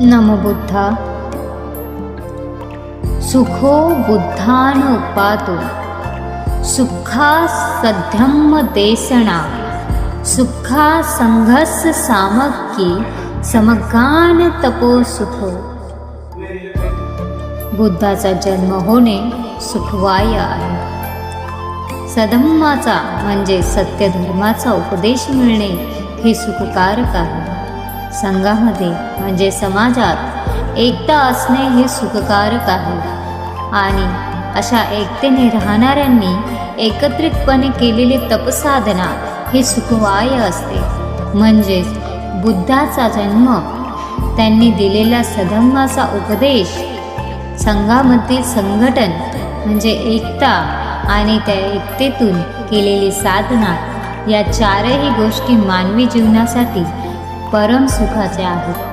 नमो बुद्धा. सुखो बुद्धानुपातो सुखा सध्यम देसना सुखा संघस सामक्की समगान तपो सुखो. बुद्धाचा जन्म होणे सुखवाय आहे. सधम्माचा म्हणजे सत्य धर्माचा उपदेश मिळणे हे सुखकारक आहे. संघामध्ये म्हणजे समाजात एकता असणे हे सुखकारक आहे. आणि अशा एकतेने राहणाऱ्यांनी एकत्रितपणे केलेली तपसाधना हे सुखवाय असते. म्हणजेच बुद्धाचा जन्म, त्यांनी दिलेला सधम्माचा उपदेश, संघामधील संघटन म्हणजे एकता आणि त्या एकतेतून केलेली साधना, या चारही गोष्टी मानवी जीवनासाठी परम सुखाच्या आहेत.